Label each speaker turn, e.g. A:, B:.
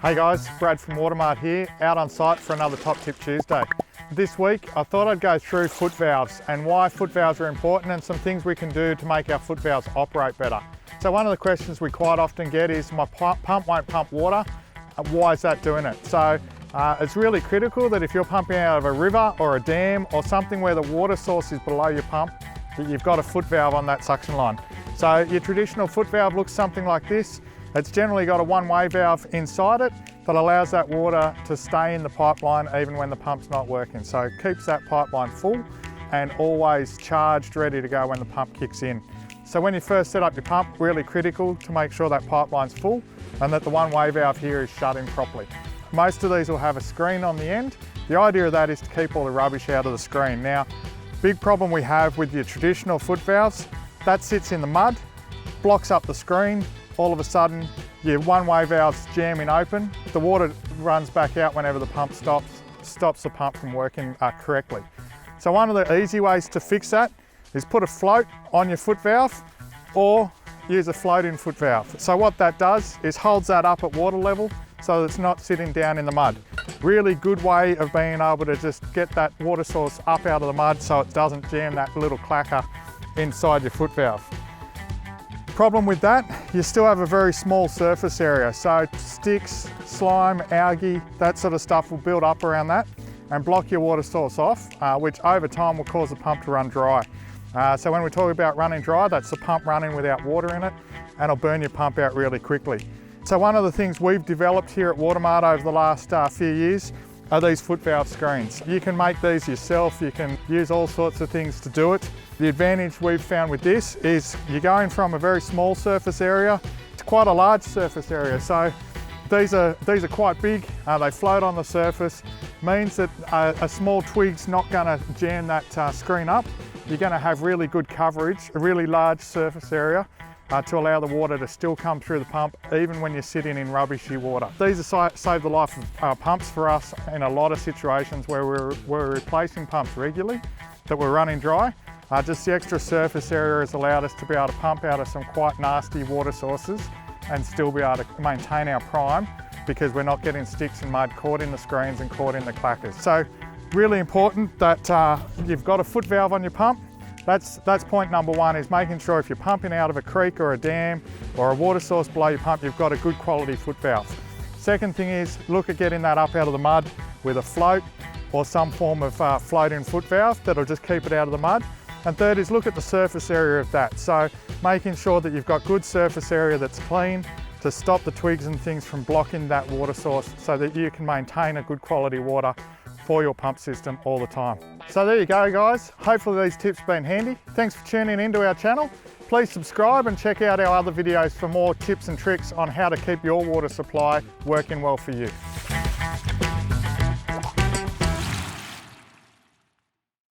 A: Hey guys, Brad from Watermart here, out on site for another Top Tip Tuesday. This week I thought I'd go through foot valves and why foot valves are important and some things we can do to make our foot valves operate better. So one of the questions we quite often get is my pump won't pump water. Why is that doing it? So it's really critical that if you're pumping out of a river or a dam or something where the water source is below your pump, that you've got a foot valve on that suction line. So your traditional foot valve looks something like this. It's generally got a one-way valve inside it that allows that water to stay in the pipeline even when the pump's not working. So it keeps that pipeline full and always charged, ready to go when the pump kicks in. So when you first set up your pump, really critical to make sure that pipeline's full and that the one-way valve here is shut in properly. Most of these will have a screen on the end. The idea of that is to keep all the rubbish out of the screen. Now, big problem we have with your traditional foot valves, that sits in the mud, blocks up the screen. All of a sudden, your one-way valve's jamming open. The water runs back out whenever the pump stops the pump from working correctly. So one of the easy ways to fix that is put a float on your foot valve or use a float-in foot valve. So what that does is holds that up at water level so that it's not sitting down in the mud. Really good way of being able to just get that water source up out of the mud so it doesn't jam that little clacker inside your foot valve. Problem with that, you still have a very small surface area. So sticks, slime, algae, that sort of stuff will build up around that and block your water source off, which over time will cause the pump to run dry. So when we talk about running dry, that's the pump running without water in it and it'll burn your pump out really quickly. So one of the things we've developed here at Watermart over the last few years are these foot valve screens. You can make these yourself, you can use all sorts of things to do it. The advantage we've found with this is you're going from a very small surface area to quite a large surface area. So these are quite big, they float on the surface, means that a small twig's not going to jam that screen up. You're going to have really good coverage, a really large surface area to allow the water to still come through the pump even when you're sitting in rubbishy water. These have saved the life of pumps for us in a lot of situations where we're replacing pumps regularly that were running dry. Just the extra surface area has allowed us to be able to pump out of some quite nasty water sources and still be able to maintain our prime because we're not getting sticks and mud caught in the screens and caught in the clackers. So really important that you've got a foot valve on your pump. That's point number one, is making sure if you're pumping out of a creek or a dam or a water source below your pump, you've got a good quality foot valve. Second thing is look at getting that up out of the mud with a float or some form of float-in foot valve that'll just keep it out of the mud. And third is look at the surface area of that. So making sure that you've got good surface area that's clean to stop the twigs and things from blocking that water source so that you can maintain a good quality water for your pump system all the time. So there you go guys, hopefully these tips have been handy. Thanks for tuning into our channel. Please subscribe and check out our other videos for more tips and tricks on how to keep your water supply working well for you.